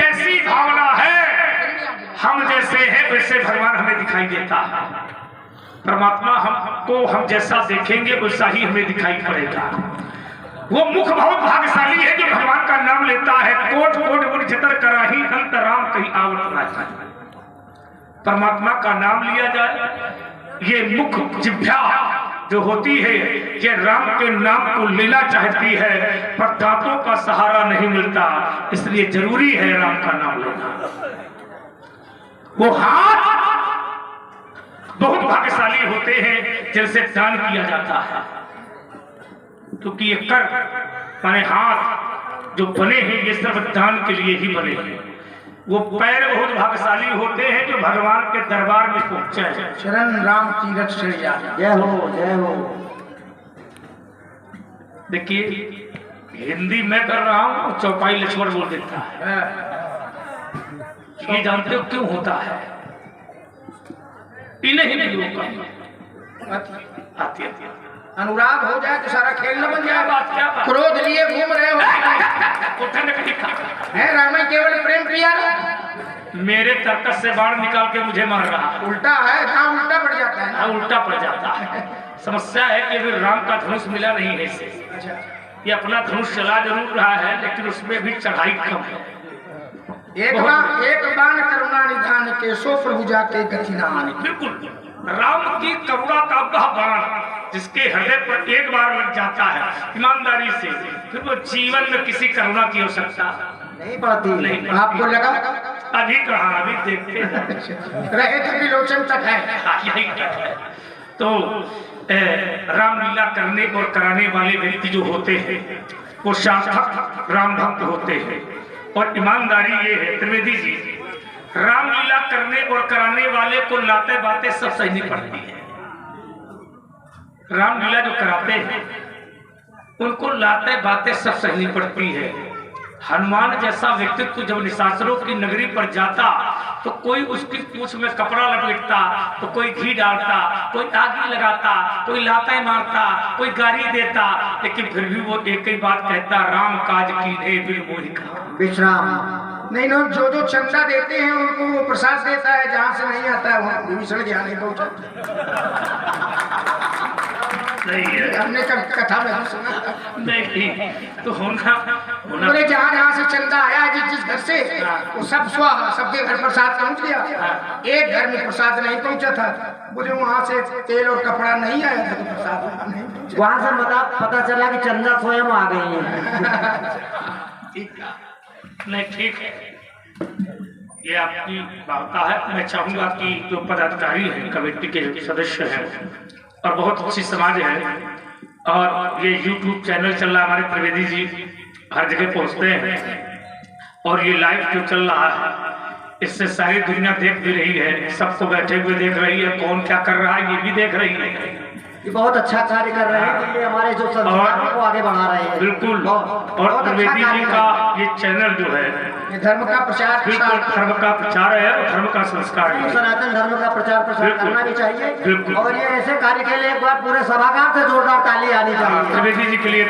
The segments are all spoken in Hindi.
जैसी भावना है, हम जैसे हैं वैसे भगवान हमें दिखाई देता है। परमात्मा हमको हम जैसा देखेंगे वैसा ही हमें दिखाई पड़ेगा। वो मुख बहुत भाग्यशाली है जो भगवान का नाम लेता है। कोट कोट गुण जतर कराही अंत राम कहीं आवत राही। परमात्मा का नाम लिया जाए, ये मुख जिह्वा जो होती है ये राम के नाम को लेना चाहती है, पर दांतों का सहारा नहीं मिलता, इसलिए जरूरी है राम का नाम लेना। वो हाथ बहुत भाग्यशाली होते हैं जिनसे दान किया जाता है, क्योंकि ये कर माने हाथ जो बने हैं ये सिर्फ दान के लिए ही बने हैं। वो पैर बहुत भाग्यशाली होते हैं जो भगवान के दरबार में पहुंचे। शरण राम तीरथ शैया, जय हो जय हो। देखिए हिंदी में कर रहा हूँ, चौपाई लक्ष्मण बोल देता है। ये जानते हो क्यों होता है? इन्हीं लोग आती है। अनुराग हो जाए तो सारा खेल न बन जाए। बात क्या बात? क्रोध लिए घूम रहे हो है रामायण केवल प्रेम प्रिया मेरे तर्कस से बाढ़ निकाल के मुझे मार रहा। उल्टा है, काम उल्टा पड़ जाता है। हाँ उल्टा पड़ जाता है। समस्या है कि अभी राम का धनुष मिला नहीं है इसे। ये अपना धनुष चला जरूर रहा है लेकिन उसमें भी चढ़ाई कम है। एक बाण करुणा निधान के सो प्रभु जाके गति न आने। बिल्कुल राम की करुणा का वह बाण जिसके हृदय पर एक बार लग जाता है ईमानदारी से, फिर वो जीवन में किसी करुणा की आवश्यकता नहीं पड़ती। नहीं। आपको लगा अभी कहा, अभी देखते रहे थे विलोचन तक है। यही तक है। तो रामलीला करने और कराने वाले व्यक्ति जो होते हैं वो सार्थक राम भक्त होते हैं। और ईमानदारी ये है त्रिवेदी जी, रामलीला करने और कराने वाले को लाते बातें सब सहनी पड़ती है। रामलीला जो कराते हैं उनको लाते बातें सब सहनी पड़ती है। हनुमान जैसा व्यक्तित्व जब निशाचरों की नगरी पर जाता तो कोई उसकी पूंछ में कपड़ा लपेटता, तो कोई घी डालता, कोई आगी लगाता, कोई लाते मारता, कोई गाली देता, लेकिन फिर भी वो एक ही बात कहता, राम काज कीन्हे बिन मोहि कहा विश्राम। नहीं ना, जो चंदा देते हैं उनको वो प्रसाद देता है, जहाँ से नहीं आता है वहाँ विभीषण ज्ञान नहीं पहुंचा। नहीं है, हमने कथा में सुना नहीं तो होना बोले जहाँ से चंदा आया जिस घर से वो सब स्वाहा, सबके घर प्रसाद पहुंच गया। एक घर में प्रसाद नहीं पहुंचा था, बोले वहाँ से तेल और कपड़ा नहीं आया था तो प्रसाद नहीं पहुंचा। वहाँ से पता चला कि चंदा स्वयं आ गई है। नहीं ठीक है, ये आपकी वार्ता है। मैं चाहूंगा कि जो पदाधिकारी हैं, कमेटी के सदस्य हैं और बहुत अच्छी समाज है, और ये YouTube चैनल चल रहा है हमारे त्रिवेदी जी हर जगह पहुंचते हैं, और ये लाइव जो चल रहा है इससे सारी दुनिया देख भी रही है, सबको बैठे हुए देख रही है, कौन क्या कर रहा है ये भी देख रही है। ये बहुत अच्छा कार्य कर रहे हैं, ये हमारे जो संस्कारों को आगे बढ़ा रहे हैं। बिल्कुल, और त्रिवेदी जी का ये चैनल जो है ये धर्म का प्रचार, बिल्कुल धर्म का प्रचार है और धर्म का संस्कार है। सनातन धर्म का प्रचार प्रसार करना भी चाहिए। बिल्कुल। और ये ऐसे कार्य के लिए एक बार पूरे सभागार से जोरदार ताली आनी चाहिए। त्रिवेदी जी के लिए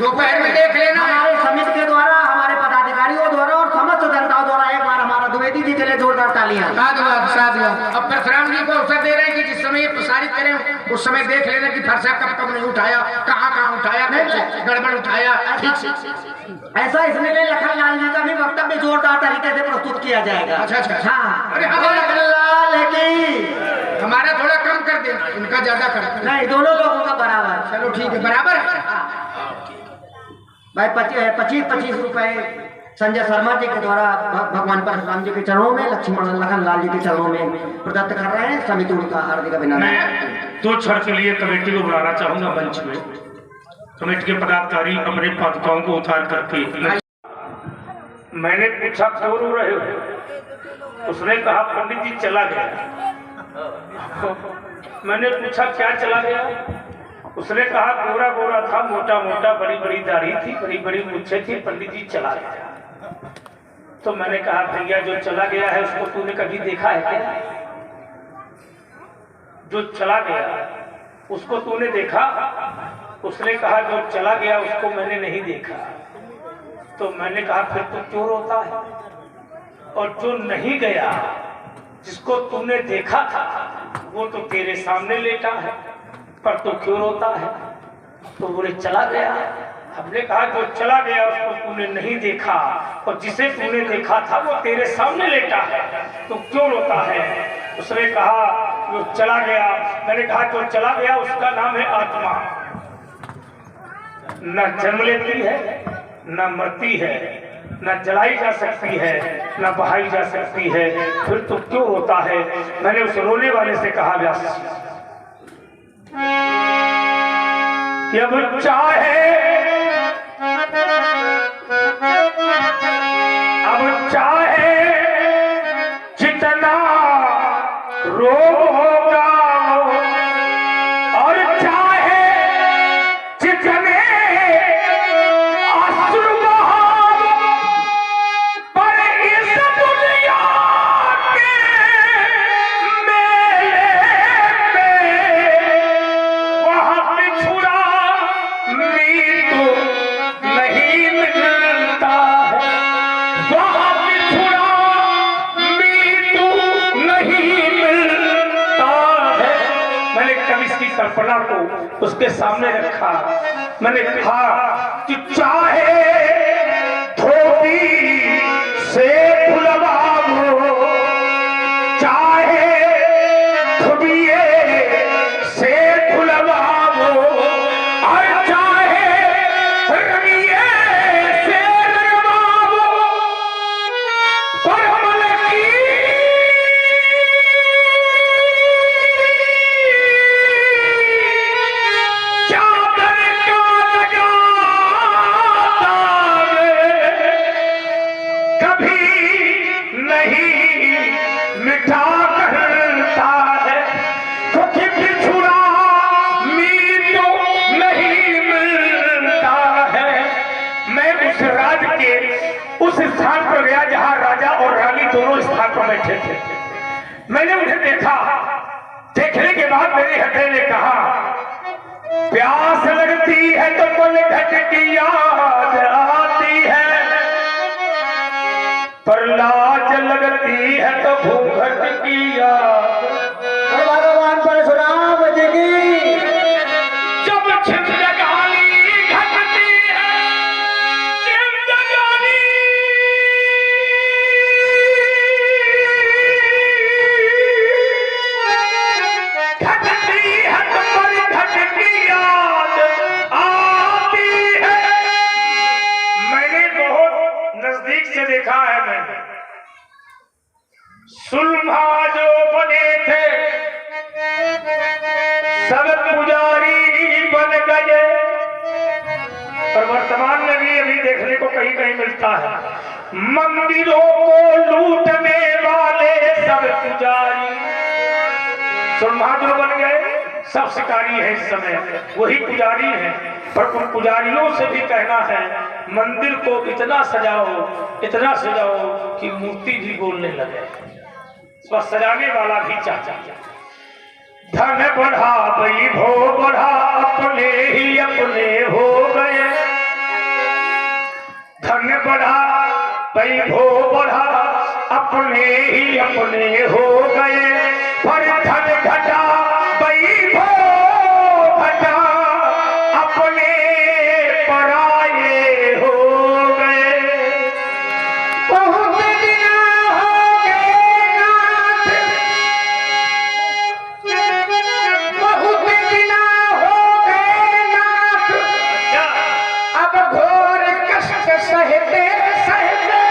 दोपहर में देख लेना हमारे समिति के द्वारा, हमारे पदाधिकारियों द्वारा और समस्त जनताओं द्वारा एक बार हमारा द्विवेदी जी के लिए जोरदार तालियां। अब परशुराम जी को अवसर दे रहे हैं कि जिस समय ये प्रसारित करें उस समय देख लेना कि फरसा कब नहीं उठाया, कहाँ उठाया, गड़बड़ उठाया। ऐसा इसमें लखन लाल जी का भी वक्तव्य जोरदार तरीके से प्रस्तुत किया जाएगा। अच्छा। हाँ, अरे लखन लाल की हमारा थोड़ा कम कर देना, इनका ज्यादा कर देना। नहीं, दोनों लोगों का बराबर। चलो ठीक है, बराबर है भाई। 25 रुपए संजय शर्मा जी के द्वारा भगवान परशुराम जी के चरणों में, लक्ष्मण लखन लाल जी के चरणों में प्रदत्त कर रहे हैं। समिति उनका हार्दिक अभिनंदन। मैं 2 क्षण के लिए कमेटी को बुलाना चाहूंगा मंच में। कमेटी के पदाधिकारी अपने पादुकाओं को उतार करके, मैंने पूछा क्यों रो रहे हो? उसने कहा पंडित जी चला गया। मैंने पूछा क्या चला गया? उसने कहा गोरा गोरा था, मोटा मोटा, बड़ी बड़ी दाढ़ी थी, बड़ी बड़ी मूछें थी, पंडित जी चला गया। तो मैंने कहा भैया जो चला गया है उसको तूने कभी देखा है क्या? जो चला गया उसको तूने देखा? उसने कहा जो चला गया उसको मैंने नहीं देखा। तो मैंने कहा फिर तो क्यों रोता है? और जो नहीं गया, जिसको तुमने देखा था, वो तो तेरे सामने लेटा है, पर तो क्यों रोता है? तो बोले चला गया। हमने कहा जो चला गया उसको तूने नहीं देखा, और जिसे तूने देखा था वो तेरे सामने लेटा है, तो क्यों रोता है? उसने कहा जो चला गया। मैंने कहा जो चला गया उसका नाम है आत्मा, न जन्म लेती है, न मरती है, न जलाई जा सकती है, न बहाई जा सकती है, फिर तो क्यों रोता है? मैंने उस रोने वाले से कहा व्यास कि अब चाहे जितना रोग होगा और चाहे जितने अश्रु बहाओ, पर इस दुनिया के मेले में वहाँ बिछुड़ा मीतू नहीं मिलता है, वहाँ बिछुड़ा मीतू नहीं मिलता है। मैंने कभी इसकी कल्पना को उसके सामने रखा। मैंने कहा कि चाहे धोबी से भुलवाओ, चाहे धोबिये से भुलवाओ, और चाहे रंगिए से रंगवाओ, परमल की चादर का लगाता कभी नहीं मिटा करता है, क्योंकि बिछुड़ा मीतू नहीं मिलता है। मैं उस राज के उस स्थान पर गया जहां राजा और रानी दोनों स्थान पर बैठे थे। मैंने उन्हें देखा। देखने के बाद मेरे हृदय ने कहा प्यास लगती है तो पलघट की याद आती है, पर लाज लगती है तो घूंघट की याद। भगवान परशुराम जी की जब जिंदगानी घटती है, जिंदगानी घटती है तो पलघट की याद आती है। मैंने बहुत नजदीक से देखा है। मैंने सुलभा जो बने थे सब पुजारी बन गए, और वर्तमान में भी अभी देखने को कहीं कहीं मिलता है। मंदिरों को लूटने वाले सब पुजारी सुलभा जो बन गए, सब शिकारी है इस समय, वही पुजारी हैं। पर उन पुजारियों से भी कहना है मंदिर को इतना सजाओ कि मूर्ति भी बोलने लगे, बस सजाने वाला भी चाचा। धन बढ़ा वैभव बढ़ा, अपने ही अपने हो गए। धन बढ़ा वैभव बढ़ा, अपने ही अपने हो गए। पर धन घटा वैभव घटा, अपने पराये हो गए। बहुत दिन हो गए नाथ, बहुत दिन हो गए नाथ, अब घोर कष्ट सहते सहते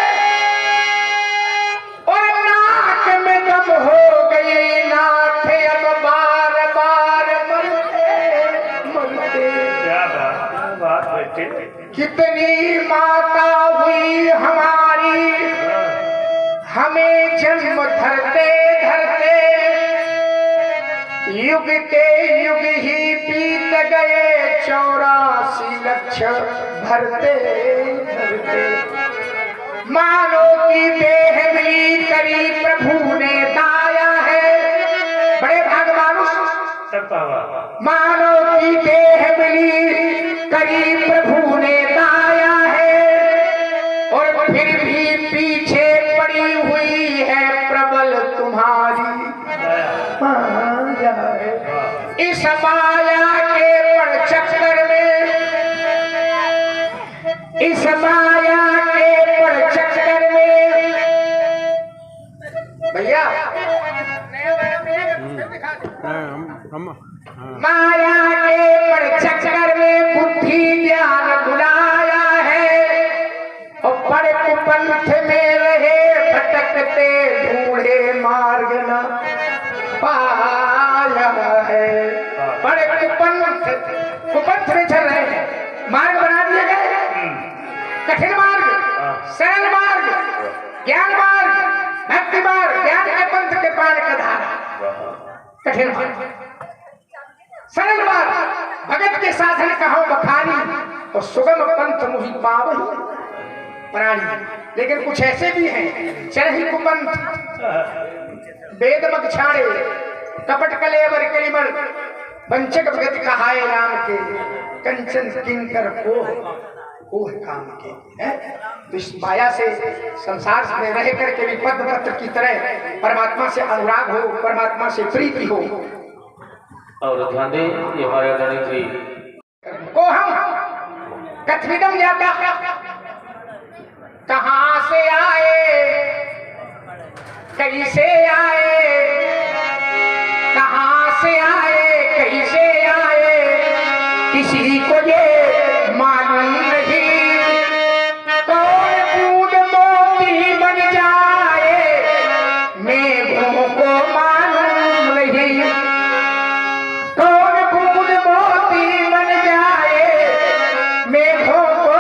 और नाक में दम हो गए नाथ, अब बार बार मरते मरते। क्या बात बेटे, कितनी माता हुई हमारी, हमें जन्म धरते धरते युग के युग ही बीत गए, 84 लक्ष भरते भरते। मानो की देह मिली करी प्रभु ने दाया है, बड़े भागवान मानो की देह मिली करी प्रभु ने दाया है, फिर भी पीछे पड़ी हुई है प्रबल तुम्हारी माया। इस माया के पर चक्कर में, इस माया के पर चक्कर में भैया माया के पर चक्कर में बुद्धि ज्ञान बुलाया है और बड़े कुपंथ में रहे भटकते ढूंढे मार्ग न पाया है। बड़े कुपंथ में चल रहे हैं, मार्ग बना दिए गए, कठिन मार्ग, सरल मार्ग, ज्ञान मार्ग, भक्ति मार्ग, ज्ञान के पंथ के पार का धारा, कठिन मार्ग, सरल मार्ग, भगत के साधन कहो बखारी और सुगम पंथ मुहि पावही प्राणी। लेकिन कुछ ऐसे भी हैं चरही कुपंथ, वेद मग छाड़े, कपट कलेवर कलिमल, वंचक भगत कहाए राम के, कंचन किंकर कोह काम के है। तो इस माया से संसार में रह करके भी पद्म पत्र की तरह परमात्मा से अनुराग हो, परमात्मा से प्रीति हो। और ध्यान दें, ये हमारे गणित जी को हम कथविदम जाता कहां से आए, कैसे आए, कहां से आए, कैसे आए, किसी को ये मालूम नहीं। कौन बूंद मोती बन जाए, मेघों को मालूम नहीं। कौन बूंद मोती बन जाए, मेघों को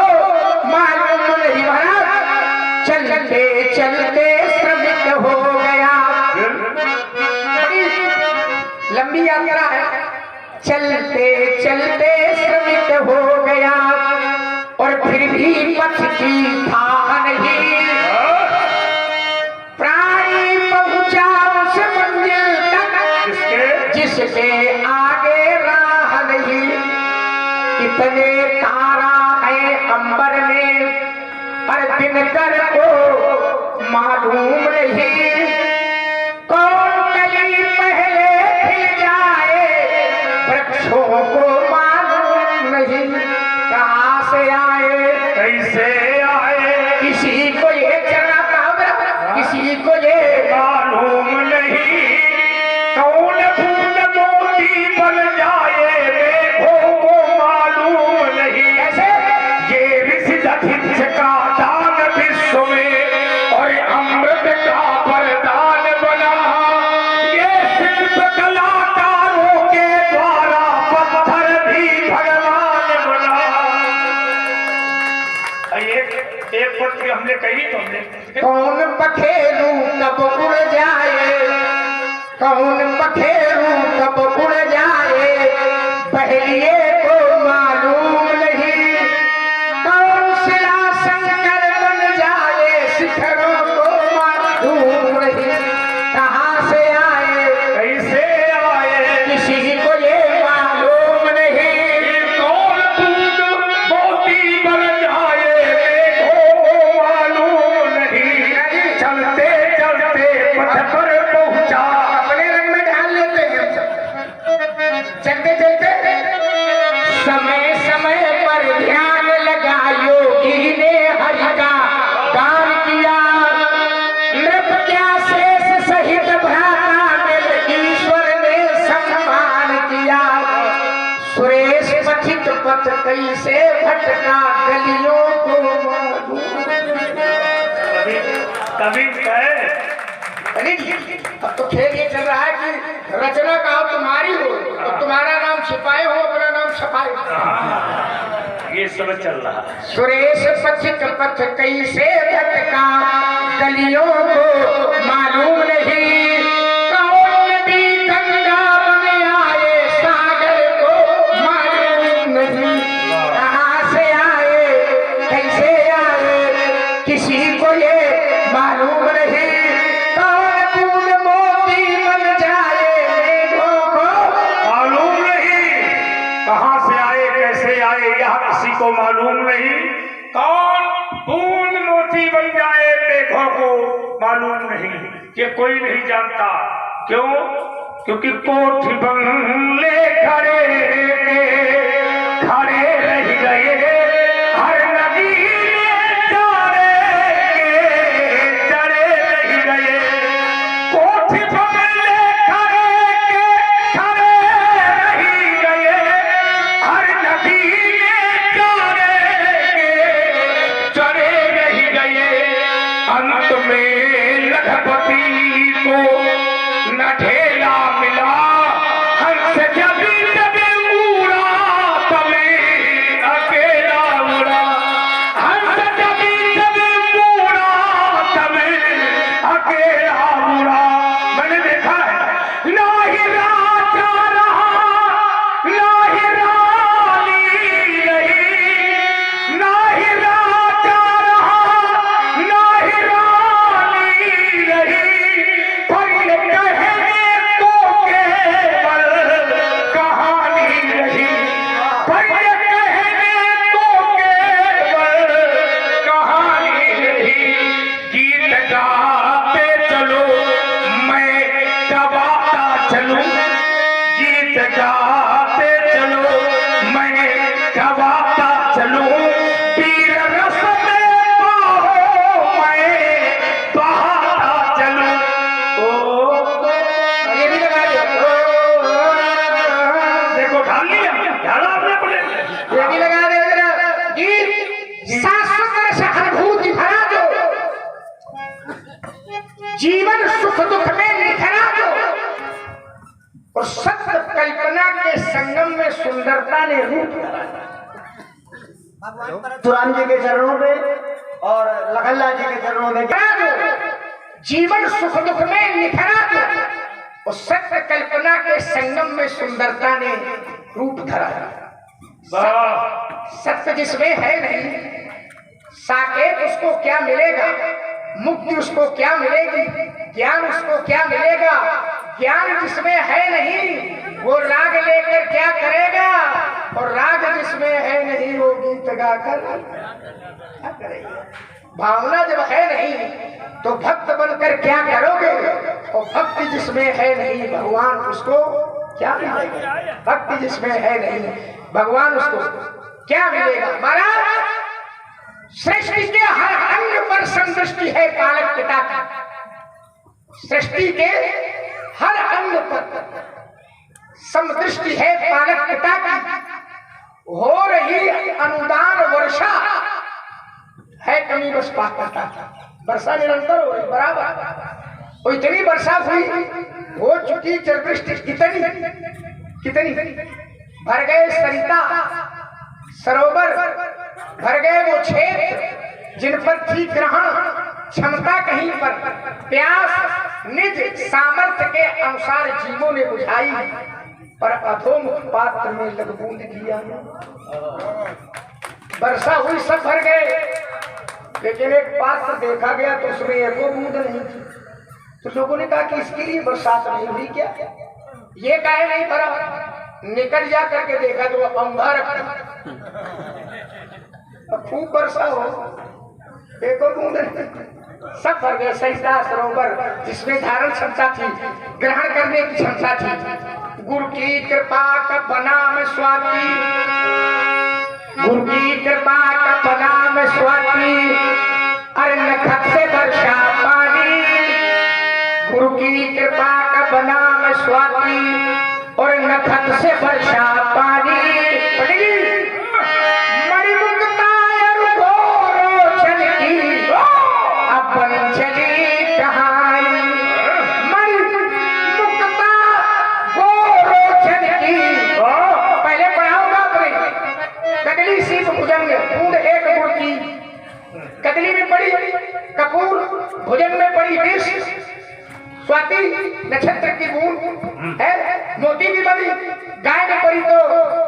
मालूम नहीं। महाराज चलते चलते श्रमिक हो गया, बड़ी लंबी यात्रा है, चलते चलते श्रमिक हो गया और फिर भी पथ की था नहीं। प्राणी पहुंचा उस मंजिल तक जिसके आगे राह नहीं। कितने तारा है अंबर में पर दिनकर को मालूम नहीं। कौन कली पहले खिल जाए, वृक्षों को मालूम नहीं। कहां से आए, कैसे आए, किसी को ये चलना पावरा, किसी को ये मालूम नहीं। कौन बूंद मोती बन जाए, मेघों को मालूम नहीं। ऐसे ये ऋषि दधिच का दान विश्व में और अमृत का वरदान बना। ये शिल्प कलाकारों के द्वारा पत्थर भी भगवान बना। एक पत्र हमने कही तो हमने कौन पखेरू कब उड़ जाए, कौन पखेरू कब उड़ जाए, पहलिए को मालूम नहीं। कौन शिला शंकर बन जाए, शिखरों को मालूम नहीं। कहां से आए, कैसे आए, किसी को ये मालूम नहीं। कौन बूंद मोती बन जाए, मेघों को मालूम नहीं। चलते चलते पथ पर पहुंचा, अपने रंग में ढाल लेते हैं चलते चलते। समय समय पर ध्यान लगा योगी ने हरि का गान किया। नृप क्या शेष सहित भ्राता मिल ईश्वर ने सम्मान किया। सुरेश पथित पथ कैसे भटका, गलियों को मालूम। कभी कहे अब तो खेल ये चल रहा है कि रचना का तुम्हारी हो तो तुम्हारा नाम छिपाए हो, अपना नाम छपाए। ये सब चल रहा है। सुरेश पथित पथ कैसे भटका, गलियों को मालूम नहीं। कौन नदी गंगा बन आए, सागर को मालूम नहीं। कहां से आए, कैसे आए, किसी को ये मालूम नहीं। कौन बूंद मोती बन जाए, मेघों को मालूम नहीं। कहां से आए, कैसे आए, यह किसी को मालूम नहीं। कौन बूंद मोती बन जाए, जाए मेघों को मालूम नहीं, ये कोई नहीं जानता। क्यों? क्योंकि कोठी बंगले खड़े खड़े रह गए, हर नदी में चारे के चढ़े रह गए। कोठी बंगले खड़े रह गए, हर नदी में चारे के चढ़े रह गए। अंत में लखपति को न ढेला मिला, हंस जब जब उड़ा तभी अकेला उड़ा। हंस जब जब उड़ा तभी अकेला उड़ा। मैंने देखा है, ना ही राजा रहा, ना ही रानी रही, ना ही राजा रहा, ना ही रानी रही। पर ये कहने को केवल कहानी रही, पर ये कहने को केवल कहानी रही। गीत गाते चलो मैं गवाता चलूं, गीत गाते चलो मैं गवाता चलूं। वीर रस में बहो मैं बहाता चलूं। ये भी लगा दो, देखो ढाल लिया, ढाला आपने बोले। ये भी लगा दे जरा। गीत शाश्वत रस अनुभूति भरा दो, जीवन सुख दुख में निखरा दो, और सत्य कल्पना के संगम में सुंदरता ने रूप धरा। परशुराम जी के चरणों में और लखनलाल जी के चरणों में निखरा दो, जीवन सुख दुख में निखरा दो, और सत्य कल्पना के संगम में सुंदरता ने रूप धरा। सत्य जिसमें है नहीं, साकेत उसको क्या मिलेगा, मुक्ति उसको क्या मिलेगी, ज्ञान उसको क्या मिलेगा। ज्ञान जिसमें है नहीं, वो राग लेकर क्या करेगा, और राग जिसमें है नहीं, वो गीत गाकर क्या करेगा। भावना जब है नहीं, तो भक्त बनकर क्या करोगे, और भक्ति जिसमें है नहीं, भगवान उसको क्या मिलेगा। भक्ति जिसमें है नहीं, भगवान उसको क्या मिलेगा। महाराज, सृष्टि के हर अंग पर संदृष्टि है पालक पिता की। सृष्टि के हर अंग पर समदृष्टि है पालक पिता की। हो रही अनुदान वर्षा है कमी बस पात्रता। वर्षा निरंतर हो रही, बराबर। और इतनी वर्षा हुई, हो चुकी जलवृष्टि कितनी भर गए सरिता सरोवर, भर गए वो क्षेत्र जिन पर थी ग्रहण क्षमता कहीं पर। प्यास निज सामर्थ्य के अनुसार जीवों ने बुझाई, पर अधोमुख पात्र में लग बूंद किया। वर्षा हुई, सब भर गए, लेकिन एक पात्र देखा गया तो उसमें एको बूंद नहीं थी। तो लोगों ने कहा कि इसके लिए बरसात नहीं हुई क्या, ये काहे नहीं भरा। निकल जा करके देखा तो वो अंगार खूब वर्षा हो, एको बूंद नहीं। सब भर गए सरिता सरोवर जिसमें धारण क्षमता थी, ग्रहण करने की क्षमता थी। गुरु की कृपा का बना में स्वाति, गुरु की कृपा का बना में स्वाति, अरे नखत से वर्षा पानी। गुरु की कृपा का बना में स्वाति, और नखत से वर्षा पानी। मणिमुक्ता रोशन की अपन चली कहानी। मणिमुक्ता रोशन की पहले पढ़ाऊंगा अपने। कदली सीप भुजंग बूंद एक गुड़ की, कदली में पड़ी कपूर, भुजंग में पड़ी विष, स्वाति नक्षत्र की बूंद है, मोती भी बनी, गाय में पड़ी तो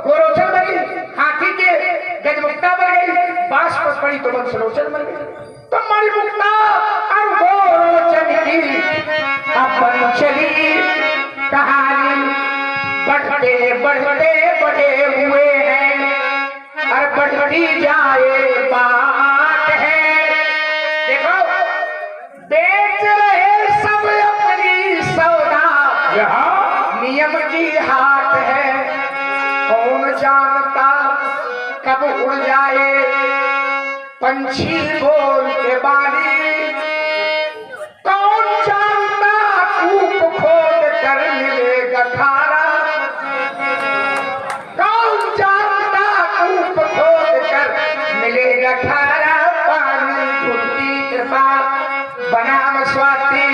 गोरोचन बनी, हाथी के गजमुक्ता बन गई, बांस पर पड़ी तो वंशलोचन बन गई। तो मणिमुक्ता और गोरोचन की अपन चली कहानी। बढ़ते बढ़ते बढ़े हुए हैं, और बढ़ती जाए बात है। देखो बेच रहे सब अपनी सौदा, यहाँ नियम की हाट है, कौन जानता कब उड़ जाए पंछी बोल के बानी, कौन जानता कूप खोद कर मिलेगा खारा, कौन जानता कूप खोद कर मिलेगा खारा पानी, खुदी कृपा बनाम स्वाति,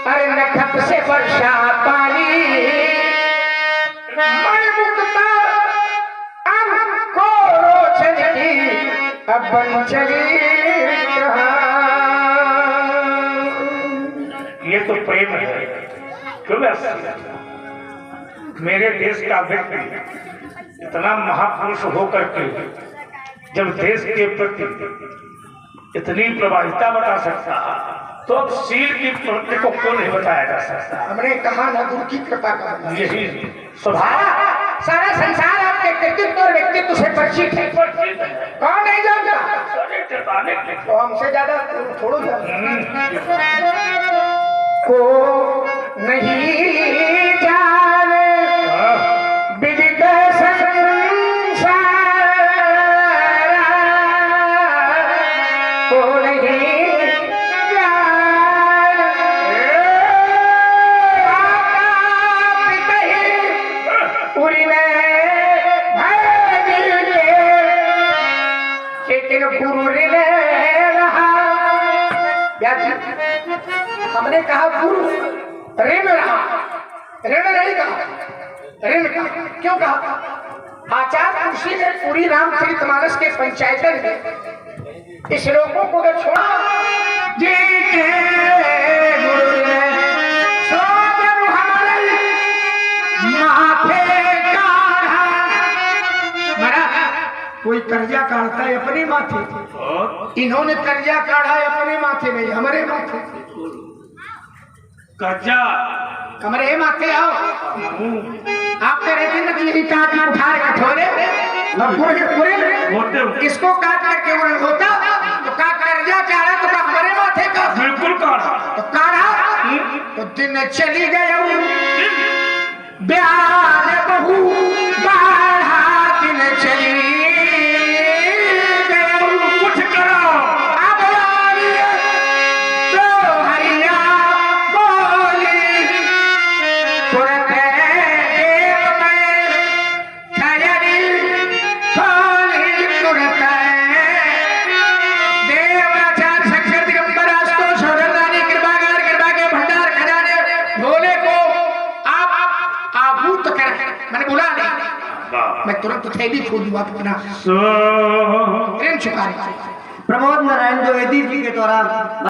अरे नखत से वर्षा पानी, मणिमुक्ता को रोशन की अब बन चली कहाँ। ये तो प्रेम है। क्यों ऐसा? मेरे देश का व्यक्ति इतना महापुरुष होकर के जब देश के प्रति इतनी प्रभाविता बता सकता तो अब शील की प्रवृत्ति को क्यों नहीं बताया जा सकता? हमने कहा ना गुरु की कृपा का, यही स्वभाव। सारा संसार आपके कृतित्व और व्यक्तित्व से परिचित है, कौन नहीं जानता? तो हमसे ज्यादा थोड़ा को नहीं जाने विदित संसार, को नहीं गुरु ऋण रहा, हमने कहा गुरु ऋण रहा, ऋण नहीं कहा, ऋण कहा। क्यों कहा? आचार्य तुलसी ने पूरी रामचरितमानस के पंचायतन में इस श्लोकों को अगर छोड़ा, जी के गुरु ने सो जब हमारे माथे काढ़ा, मरा कोई कर्जा काढ़ता है अपने माथे, इन्होंने कर्जा काढ़ा है अपने माथे नहीं, हमारे माथे। कर्जा हमारे माथे आओ, आपने रहते न यही काट में उठा कठोरे पूरे इसको काट करके वो होता तो का कर्जा काढ़ा तो का हमारे माथे का, बिल्कुल काढ़ा तो काढ़ा तो दिन चली गए ब्याह बहू बाढ़ा, दिन चली कुछ करो। अब तो हरिया बोली तुरंत देव में खजरी खोली, तुरंत देव आचार्य शंकर दिगंबर आशुतोष रानी कृपागार कृपा के भंडार खजाने भोले को आप आहूत कर, मैंने बुला नहीं, मैं तुरंत थैली खोल दूंगा अपना ऋण चुका। प्रमोद नारायण द्विवेदी जी के द्वारा